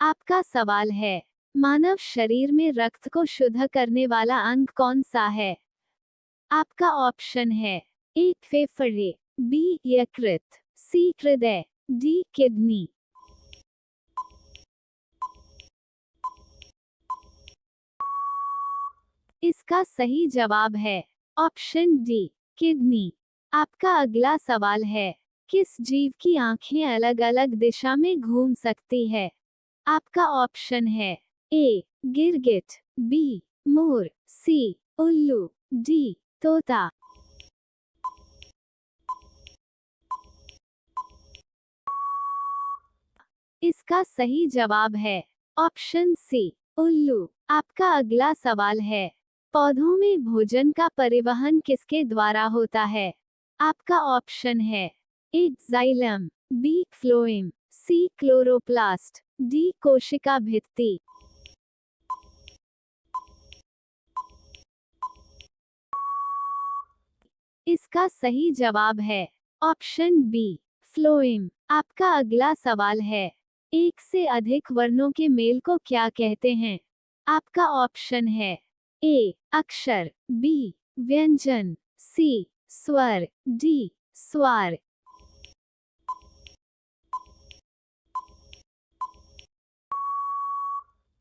आपका सवाल है, मानव शरीर में रक्त को शुद्ध करने वाला अंग कौन सा है? आपका ऑप्शन है ए फेफड़े, बी यकृत, सी हृदय, डी किडनी। इसका सही जवाब है ऑप्शन डी किडनी। आपका अगला सवाल है, किस जीव की आंखें अलग अलग दिशा में घूम सकती है? आपका ऑप्शन है ए गिरगिट, बी मोर, सी उल्लू, डी तोता। इसका सही जवाब है ऑप्शन सी उल्लू। आपका अगला सवाल है, पौधों में भोजन का परिवहन किसके द्वारा होता है? आपका ऑप्शन है ए जाइलम, बी फ्लोएम, सी क्लोरोप्लास्ट, डी कोशिका भित्ति। इसका सही जवाब है ऑप्शन बी फ्लोएम। आपका अगला सवाल है, एक से अधिक वर्णों के मेल को क्या कहते हैं? आपका ऑप्शन है ए अक्षर, बी व्यंजन, सी स्वर, डी स्वर।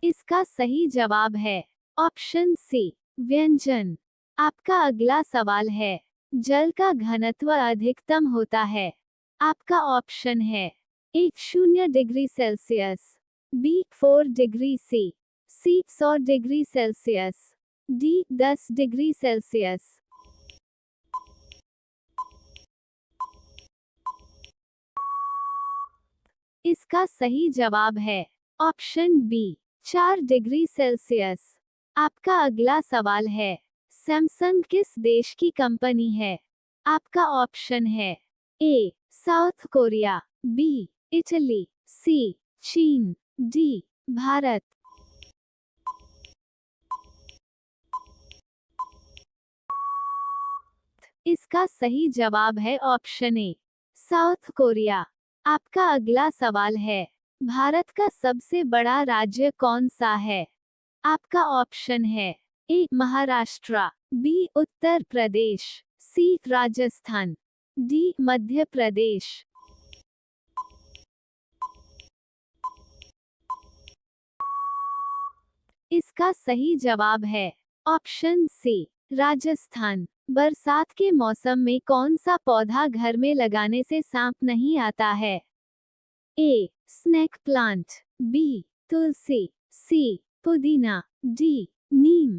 इसका सही जवाब है ऑप्शन सी व्यंजन। आपका अगला सवाल है, जल का घनत्व अधिकतम होता है? आपका ऑप्शन है A 0 degree Celsius, B 4 degree C 100 degree Celsius, D 10 degree Celsius. इसका सही जवाब है ऑप्शन बी 4 डिग्री सेल्सियस। आपका अगला सवाल है, सैमसंग किस देश की कंपनी है? आपका ऑप्शन है ए साउथ कोरिया, बी इटली, सी चीन, डी भारत। इसका सही जवाब है ऑप्शन ए साउथ कोरिया। आपका अगला सवाल है, भारत का सबसे बड़ा राज्य कौन सा है? आपका ऑप्शन है ए महाराष्ट्र, बी उत्तर प्रदेश, सी राजस्थान, डी मध्य प्रदेश। इसका सही जवाब है ऑप्शन सी राजस्थान। बरसात के मौसम में कौन सा पौधा घर में लगाने से सांप नहीं आता है? ए स्नेक प्लांट, बी तुलसी, सी पुदीना, डी नीम।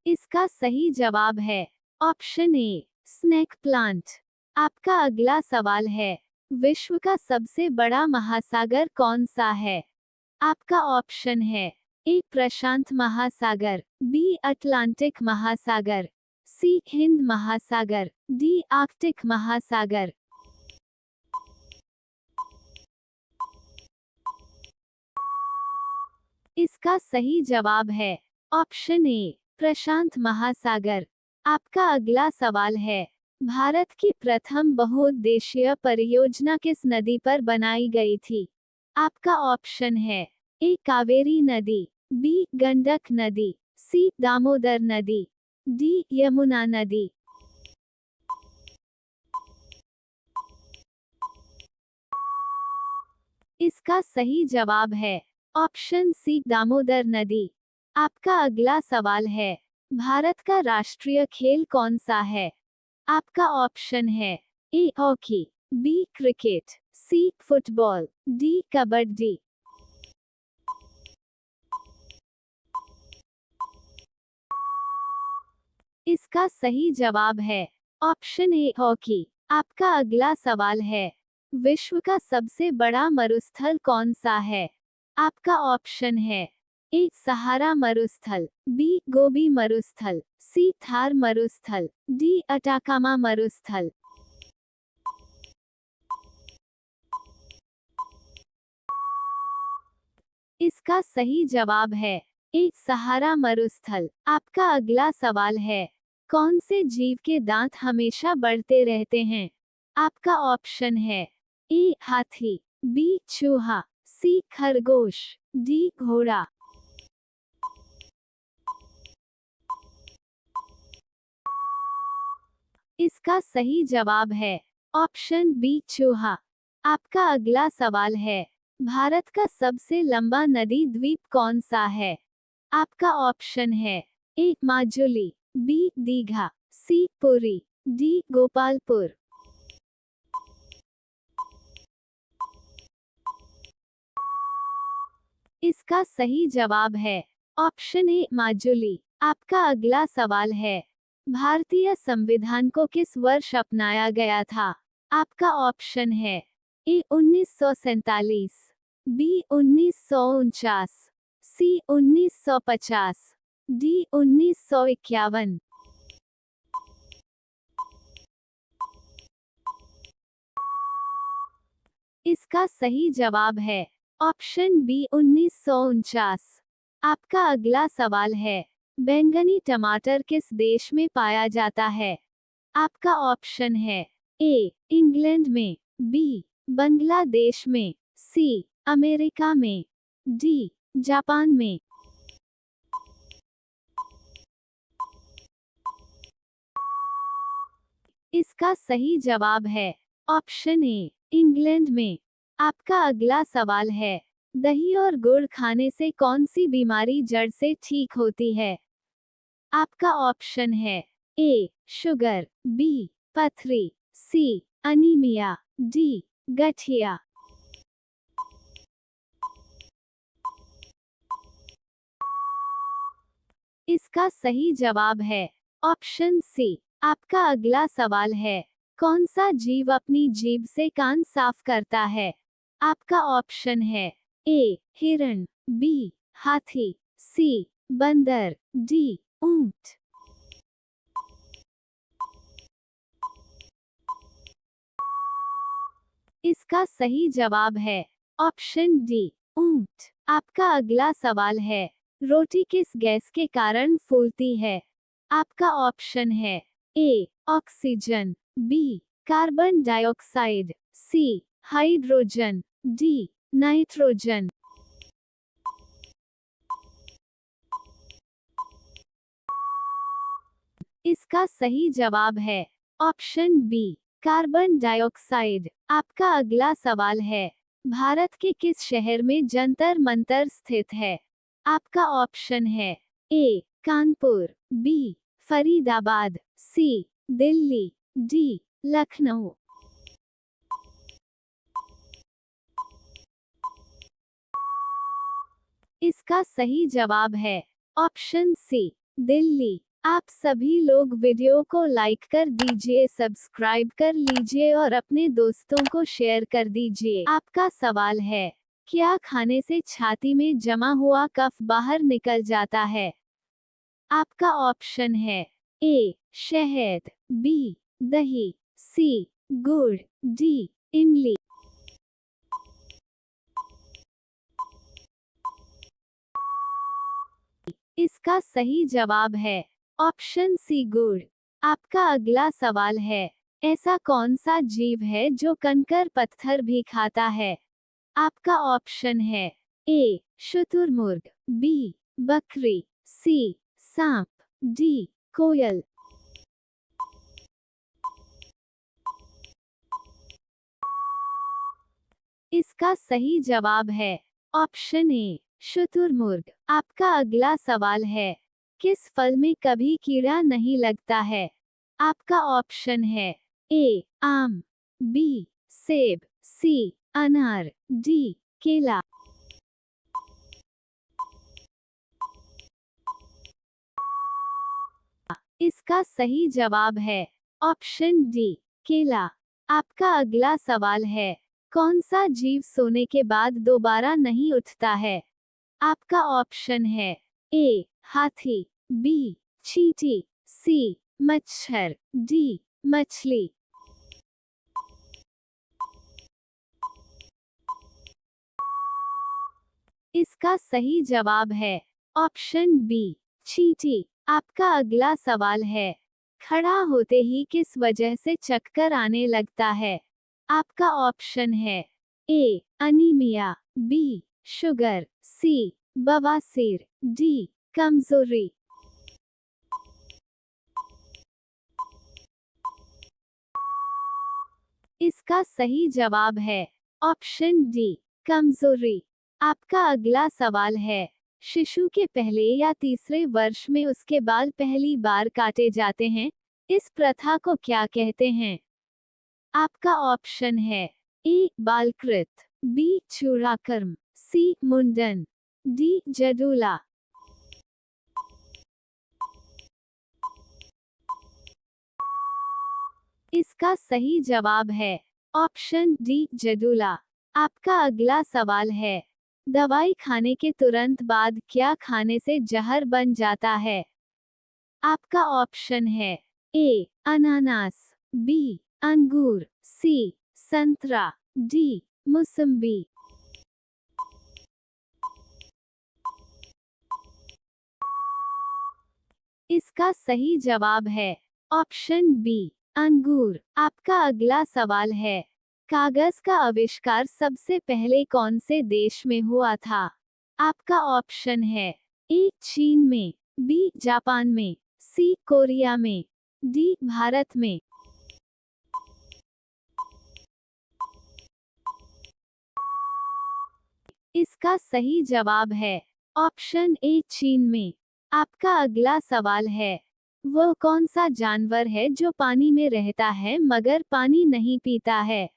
इसका सही जवाब है ऑप्शन ए स्नेक प्लांट। आपका अगला सवाल है, विश्व का सबसे बड़ा महासागर कौन सा है? आपका ऑप्शन है ए प्रशांत महासागर, बी अटलांटिक महासागर, सी हिंद महासागर, डी आर्कटिक महासागर। इसका सही जवाब है ऑप्शन ए प्रशांत महासागर। आपका अगला सवाल है, भारत की प्रथम बहुउद्देशीय परियोजना किस नदी पर बनाई गई थी? आपका ऑप्शन है ए कावेरी नदी, बी गंडक नदी, सी दामोदर नदी, डी यमुना नदी। इसका सही जवाब है ऑप्शन सी दामोदर नदी। आपका अगला सवाल है, भारत का राष्ट्रीय खेल कौन सा है? आपका ऑप्शन है A hockey, B cricket, C football, D kabaddi. इसका सही जवाब है ऑप्शन ए हॉकी। आपका अगला सवाल है, विश्व का सबसे बड़ा मरुस्थल कौन सा है? आपका ऑप्शन है ए सहारा मरुस्थल, बी गोबी मरुस्थल, सी थार मरुस्थल, डी अटाकामा मरुस्थल। इसका सही जवाब है ए सहारा मरुस्थल। आपका अगला सवाल है, कौन से जीव के दांत हमेशा बढ़ते रहते हैं? आपका ऑप्शन है ए हाथी, बी चूहा, सी खरगोश, डी घोड़ा। इसका सही जवाब है ऑप्शन बी चूहा। आपका अगला सवाल है, भारत का सबसे लंबा नदी द्वीप कौन सा है? आपका ऑप्शन है ए माजुली, बी दीघा, सी पुरी, डी गोपालपुर। इसका सही जवाब है ऑप्शन ए माजुली। आपका अगला सवाल है, भारतीय संविधान को किस वर्ष अपनाया गया था? आपका ऑप्शन है ए 1947, बी 1949, सी 1950, डी 1951। इसका सही जवाब है ऑप्शन बी 1949। आपका अगला सवाल है, बैंगनी टमाटर किस देश में पाया जाता है? आपका ऑप्शन है ए इंग्लैंड में, बी बांग्लादेश में, सी अमेरिका में, डी जापान में। इसका सही जवाब है ऑप्शन ए इंग्लैंड में। आपका अगला सवाल है, दही और गुड़ खाने से कौन सी बीमारी जड़ से ठीक होती है? आपका ऑप्शन है ए शुगर, बी पथरी, सी अनीमिया, डी गठिया। इसका सही जवाब है ऑप्शन सी। आपका अगला सवाल है, कौन सा जीव अपनी जीभ से कान साफ करता है? आपका ऑप्शन है ए हिरण, बी हाथी, सी बंदर, डी ऊंट। इसका सही जवाब है ऑप्शन डी ऊंट। आपका अगला सवाल है, रोटी किस गैस के कारण फूलती है? आपका ऑप्शन है A oxygen, B carbon dioxide, C hydrogen, D nitrogen. इसका सही जवाब है ऑप्शन बी कार्बन डाइऑक्साइड। आपका अगला सवाल है, भारत के किस शहर में जंतर मंतर स्थित है? आपका ऑप्शन है ए कानपुर, बी फरीदाबाद, सी दिल्ली, डी लखनऊ। इसका सही जवाब है ऑप्शन सी दिल्ली। आप सभी लोग वीडियो को लाइक कर दीजिए, सब्सक्राइब कर लीजिए और अपने दोस्तों को शेयर कर दीजिए। आपका सवाल है, क्या खाने से छाती में जमा हुआ कफ बाहर निकल जाता है? आपका ऑप्शन है ए शहद, बी दही, सी गुड़, डी इमली। इसका सही जवाब है ऑप्शन सी गुड़। आपका अगला सवाल है, ऐसा कौन सा जीव है जो कंकर पत्थर भी खाता है? आपका ऑप्शन है ए शुतुरमुर्ग, बी बकरी, सी सांप, डी कोयल। इसका सही जवाब है ऑप्शन ए शुतुरमुर्ग। आपका अगला सवाल है, किस फल में कभी कीड़ा नहीं लगता है? आपका ऑप्शन है ए आम, बी सेब, सी अनार, डी केला। इसका सही जवाब है ऑप्शन डी केला। आपका अगला सवाल है, कौन सा जीव सोने के बाद दोबारा नहीं उठता है? आपका ऑप्शन है ए हाथी, बी चींटी, सी मच्छर, डी मछली। इसका सही जवाब है ऑप्शन बी चींटी। आपका अगला सवाल है, खड़ा होते ही किस वजह से चक्कर आने लगता है? आपका ऑप्शन है ए अनीमिया, बी शुगर, सी बवासीर, डी कमजोरी। इसका सही जवाब है ऑप्शन डी कमजोरी। आपका अगला सवाल है, शिशु के पहले या तीसरे वर्ष में उसके बाल पहली बार काटे जाते हैं, इस प्रथा को क्या कहते हैं? आपका ऑप्शन है ए बालकृत, बी चूड़ाकर्म, सी मुंडन, डी जडूला। इसका सही जवाब है ऑप्शन डी जडूला। आपका अगला सवाल है, दवाई खाने के तुरंत बाद क्या खाने से जहर बन जाता है? आपका ऑप्शन है ए अनानास, बी अंगूर, सी संतरा, डी मौसम्बी। इसका सही जवाब है ऑप्शन बी अंगूर। आपका अगला सवाल है, कागज का आविष्कार सबसे पहले कौन से देश में हुआ था? आपका ऑप्शन है ए चीन में, बी जापान में, सी कोरिया में, डी भारत में। इसका सही जवाब है ऑप्शन ए चीन में। आपका अगला सवाल है, वह कौन सा जानवर है जो पानी में रहता है मगर पानी नहीं पीता है?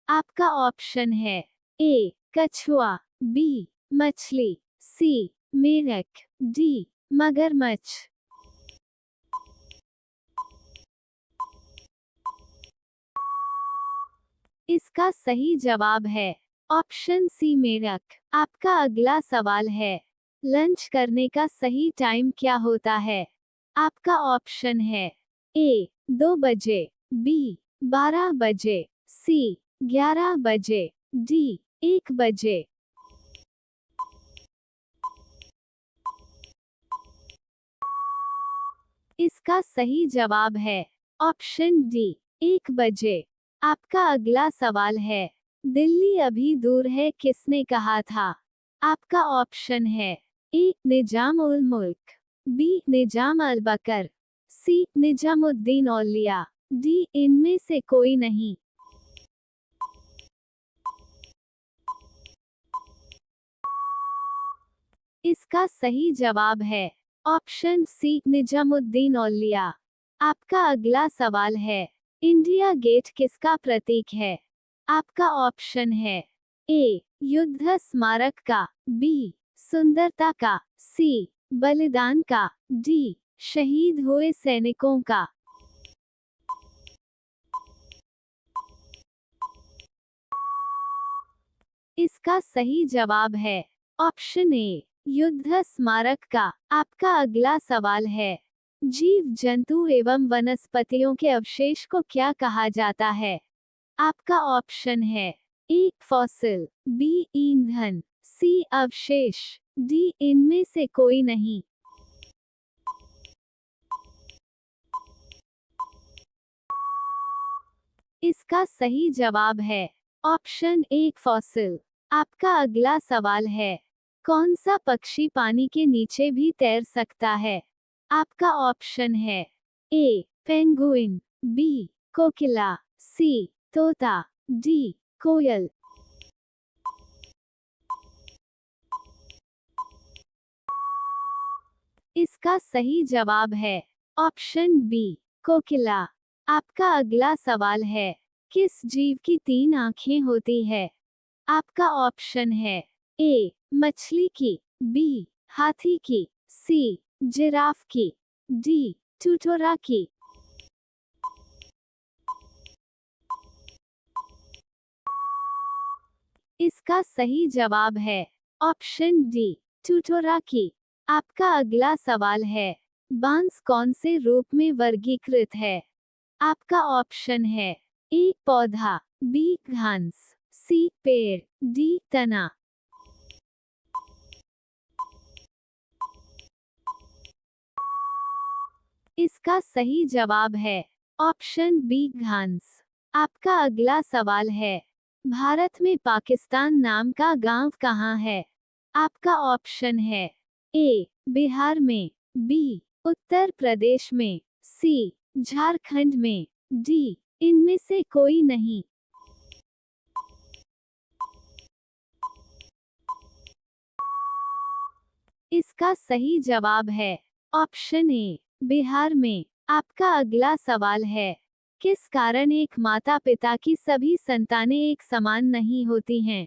आपका ऑप्शन है ए कछुआ, बी मछली, सी मेढक, डी मगरमच्छ। इसका सही जवाब है ऑप्शन सी मेढक। आपका अगला सवाल है, लंच करने का सही टाइम क्या होता है? आपका ऑप्शन है ए 2 बजे, बी 12 बजे, सी 11 बजे, डी 1 बजे। इसका सही जवाब है ऑप्शन डी 1 बजे। आपका अगला सवाल है, दिल्ली अभी दूर है किसने कहा था? आपका ऑप्शन है ए निजाम उल मुल्क, बी निजाम अल बकर, सी निजामुद्दीन औलिया, डी इनमें से कोई नहीं। इसका सही जवाब है ऑप्शन सी निजामुद्दीन औलिया। आपका अगला सवाल है, इंडिया गेट किसका प्रतीक है? आपका ऑप्शन है ए युद्ध स्मारक का, बी सुंदरता का, सी बलिदान का, डी शहीद हुए सैनिकों का। इसका सही जवाब है ऑप्शन ए युद्ध स्मारक का। आपका अगला सवाल है, जीव जंतु एवं वनस्पतियों के अवशेष को क्या कहा जाता है? आपका ऑप्शन है ए फॉसिल, बी ईंधन, सी अवशेष, डी इनमें से कोई नहीं। इसका सही जवाब है ऑप्शन ए फॉसिल। आपका अगला सवाल है, कौन सा पक्षी पानी के नीचे भी तैर सकता है? आपका ऑप्शन है ए पेंगुइन, बी कोकिला, सी तोता, डी कोयल। इसका सही जवाब है ऑप्शन बी कोकिला। आपका अगला सवाल है, किस जीव की 3 आंखें होती है? आपका ऑप्शन है ए मछली की, बी हाथी की, सी जिराफ की, डी टुटोरा की। इसका सही जवाब है ऑप्शन डी टुटोरा की। आपका अगला सवाल है, बांस कौन से रूप में वर्गीकृत है? आपका ऑप्शन है ए पौधा, बी घास, सी पेड़, डी तना। इसका सही जवाब है ऑप्शन बी घांस। आपका अगला सवाल है, भारत में पाकिस्तान नाम का गांव कहाँ है? आपका ऑप्शन है ए बिहार में, बी उत्तर प्रदेश में, सी झारखंड में, डी इनमें से कोई नहीं। इसका सही जवाब है ऑप्शन ए बिहार में। आपका अगला सवाल है, किस कारण एक माता पिता की सभी संतानें एक समान नहीं होती हैं?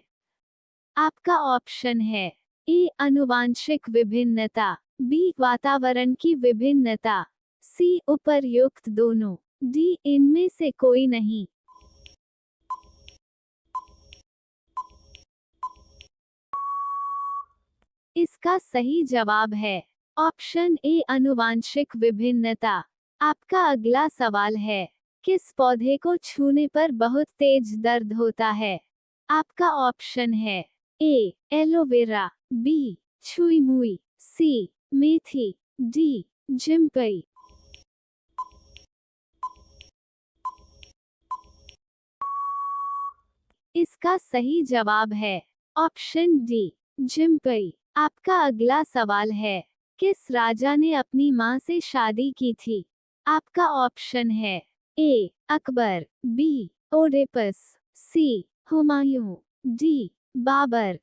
आपका ऑप्शन है ए आनुवांशिक विभिन्नता, बी वातावरण की विभिन्नता, सी उपर्युक्त दोनों, डी इनमें से कोई नहीं। इसका सही जवाब है ऑप्शन ए आनुवांशिक विभिन्नता। आपका अगला सवाल है, किस पौधे को छूने पर बहुत तेज दर्द होता है? आपका ऑप्शन है ए एलोवेरा, बी छुई मुई, सी मेथी, डी जिम्पई। इसका सही जवाब है ऑप्शन डी जिम्पई। आपका अगला सवाल है, किस राजा ने अपनी मां से शादी की थी? आपका ऑप्शन है ए अकबर, बी ओडेपस, सी हुमायूं, डी बाबर।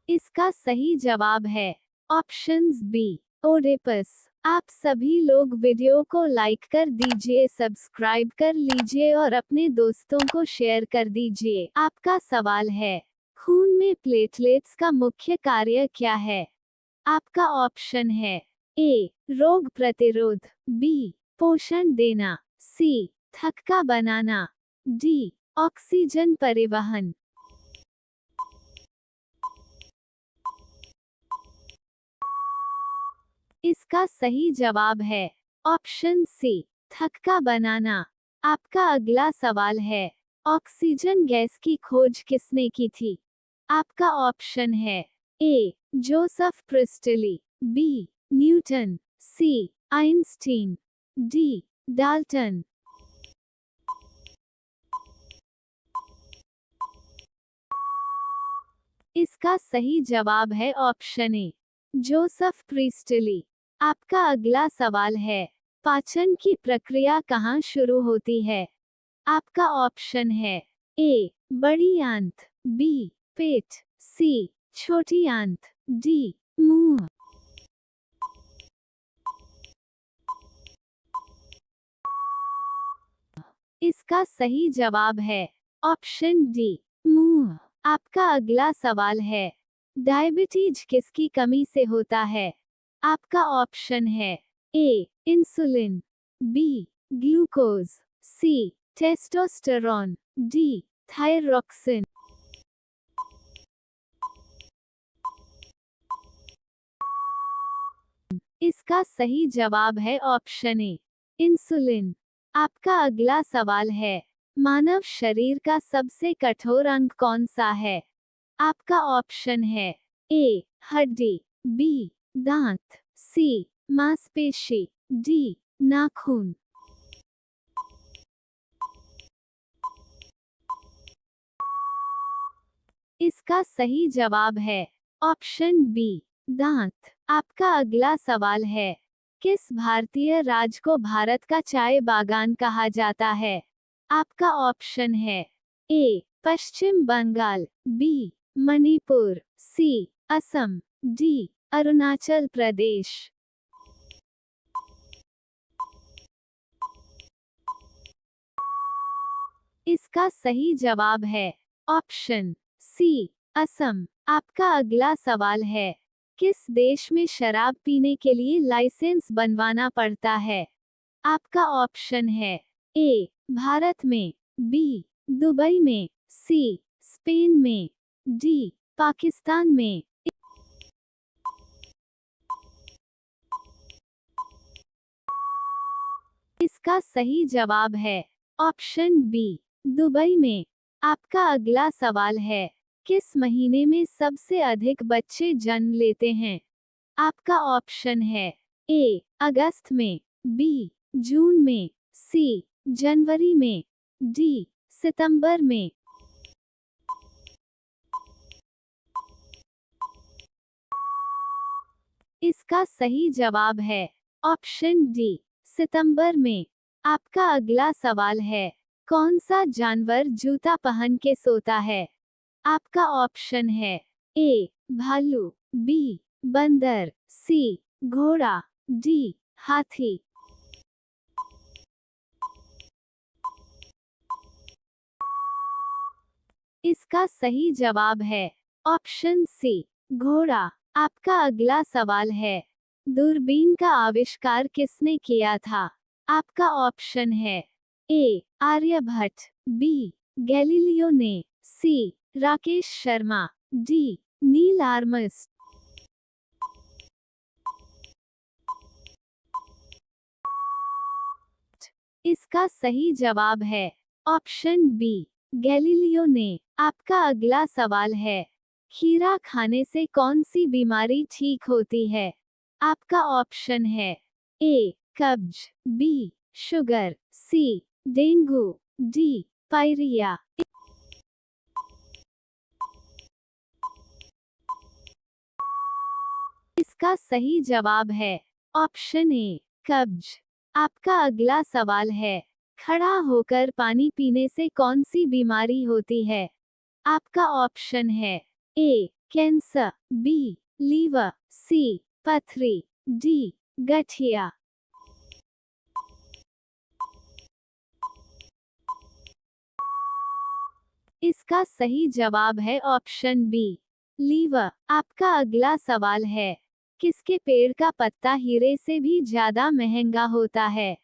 इसका सही जवाब है ऑप्शंस बी ओडेपस। आप सभी लोग वीडियो को लाइक कर दीजिए, सब्सक्राइब कर लीजिए और अपने दोस्तों को शेयर कर दीजिए। आपका सवाल है, खून में प्लेटलेट्स का मुख्य कार्य क्या है? आपका ऑप्शन है ए रोग प्रतिरोध, बी पोषण देना, सी थक्का बनाना, डी ऑक्सीजन परिवहन। इसका सही जवाब है ऑप्शन सी थक्का बनाना। आपका अगला सवाल है, ऑक्सीजन गैस की खोज किसने की थी? आपका ऑप्शन है A Joseph Priestley, B Newton, C Einstein, D Dalton. इसका सही जवाब है ऑप्शन ए जोसेफ प्रिस्टली। आपका अगला सवाल है, पाचन की प्रक्रिया कहाँ शुरू होती है? आपका ऑप्शन है ए बड़ी आंत, बी पेट, सी छोटी आंत, डी मुंह। इसका सही जवाब है ऑप्शन डी मुंह। आपका अगला सवाल है, डायबिटीज किसकी कमी से होता है? आपका ऑप्शन है ए इंसुलिन, बी ग्लूकोज, सी टेस्टोस्टेरोन, डी थायरॉक्सिन। इसका सही जवाब है ऑप्शन ए इंसुलिन। आपका अगला सवाल है, मानव शरीर का सबसे कठोर अंग कौन सा है? आपका ऑप्शन है ए हड्डी, बी दांत, सी मांसपेशी, डी नाखून। इसका सही जवाब है ऑप्शन बी दांत। आपका अगला सवाल है, किस भारतीय राज्य को भारत का चाय बागान कहा जाता है? आपका ऑप्शन है ए पश्चिम बंगाल, बी मणिपुर, सी असम, डी अरुणाचल प्रदेश। इसका सही जवाब है ऑप्शन सी असम। आपका अगला सवाल है, किस देश में शराब पीने के लिए लाइसेंस बनवाना पड़ता है? आपका ऑप्शन है ए भारत में, बी दुबई में, सी स्पेन में, डी पाकिस्तान में। इसका सही जवाब है ऑप्शन बी दुबई में। आपका अगला सवाल है, किस महीने में सबसे अधिक बच्चे जन्म लेते हैं? आपका ऑप्शन है ए अगस्त में, बी जून में, सी जनवरी में, डी सितंबर में। इसका सही जवाब है ऑप्शन डी सितंबर में। आपका अगला सवाल है, कौन सा जानवर जूता पहन के सोता है? आपका ऑप्शन है ए भालू, बी बंदर, सी घोड़ा, डी हाथी। इसका सही जवाब है ऑप्शन सी घोड़ा। आपका अगला सवाल है, दूरबीन का आविष्कार किसने किया था? आपका ऑप्शन है ए आर्यभट्ट, बी गैलीलियो ने, C Rakesh Sharma, D Neil Armstrong. इसका सही जवाब है ऑप्शन बी गैलीलियो ने। आपका अगला सवाल है, खीरा खाने से कौन सी बीमारी ठीक होती है? आपका ऑप्शन है ए कब्ज, बी शुगर, सी डेंगू, डी पायरिया। इसका सही जवाब है ऑप्शन ए कब्ज। आपका अगला सवाल है, खड़ा होकर पानी पीने से कौन सी बीमारी होती है? आपका ऑप्शन है ए कैंसर, बी लीवर, सी पथरी, डी गठिया। इसका सही जवाब है ऑप्शन बी लीवर। आपका अगला सवाल है, किसके पेड़ का पत्ता हीरे से भी ज्यादा महंगा होता है?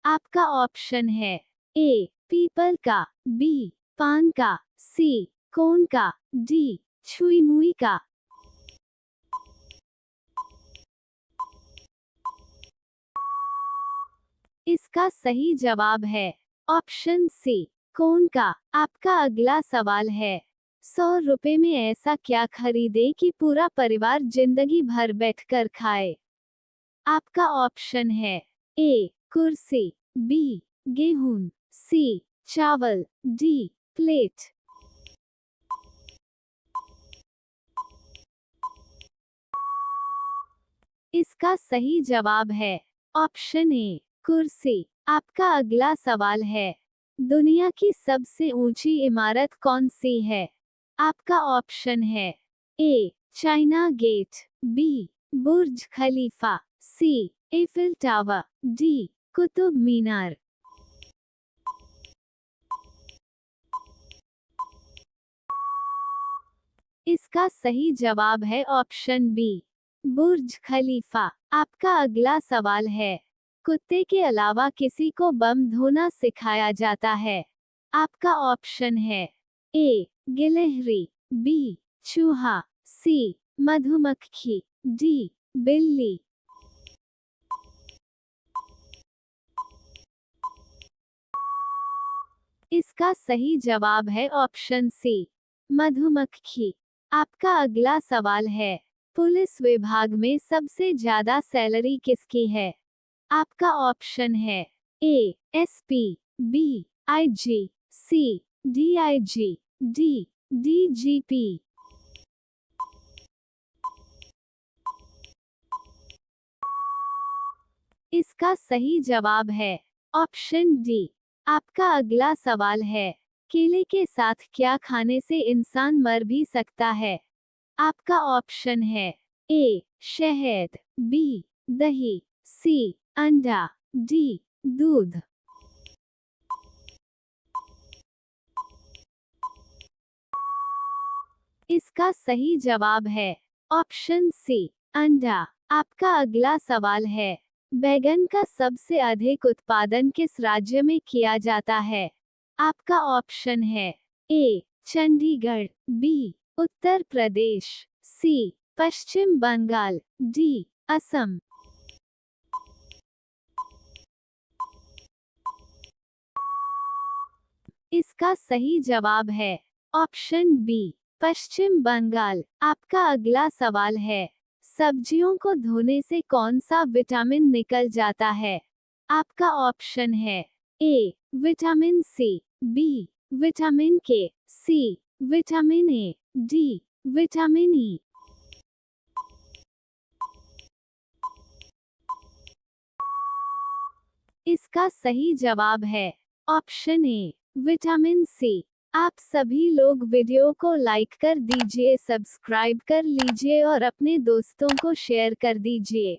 आपका ऑप्शन है ए पीपल का, बी पान का, सी कोन का, डी छुई मुई का। इसका सही जवाब है ऑप्शन सी कोन का। आपका अगला सवाल है, 100 रुपए में ऐसा क्या खरीदे कि पूरा परिवार जिंदगी भर बैठकर खाए? आपका ऑप्शन है ए कुर्सी, बी गेहूं, सी चावल, डी प्लेट। इसका सही जवाब है ऑप्शन ए कुर्सी। आपका अगला सवाल है, दुनिया की सबसे ऊंची इमारत कौन सी है? आपका ऑप्शन है A China gate, B Burj Khalifa, C Eiffel tower, D Qutub Minar. इसका सही जवाब है ऑप्शन बी बुर्ज खलीफा। आपका अगला सवाल है, कुत्ते के अलावा किसी को बम धोना सिखाया जाता है? आपका ऑप्शन है ए गिलहरी, बी चूहा, सी मधुमक्खी, डी बिल्ली। इसका सही जवाब है ऑप्शन सी मधुमक्खी। आपका अगला सवाल है, पुलिस विभाग में सबसे ज्यादा सैलरी किसकी है? आपका ऑप्शन है ए एसपी, बी आईजी, सी डीआईजी, डी डीजीपी। इसका सही जवाब है ऑप्शन डी। आपका अगला सवाल है, केले के साथ क्या खाने से इंसान मर भी सकता है? आपका ऑप्शन है ए शहद, बी दही, सी अंडा, डी दूध। इसका सही जवाब है ऑप्शन सी अंडा। आपका अगला सवाल है, बैगन का सबसे अधिक उत्पादन किस राज्य में किया जाता है? आपका ऑप्शन है ए चंडीगढ़, बी उत्तर प्रदेश, सी पश्चिम बंगाल, डी असम। इसका सही जवाब है ऑप्शन बी पश्चिम बंगाल। आपका अगला सवाल है, सब्जियों को धोने से कौन सा विटामिन निकल जाता है? आपका ऑप्शन है A vitamin C, B vitamin K, C vitamin A, D vitamin E. इसका सही जवाब है ऑप्शन ए विटामिन सी। आप सभी लोग वीडियो को लाइक कर दीजिए, सब्सक्राइब कर लीजिए और अपने दोस्तों को शेयर कर दीजिए।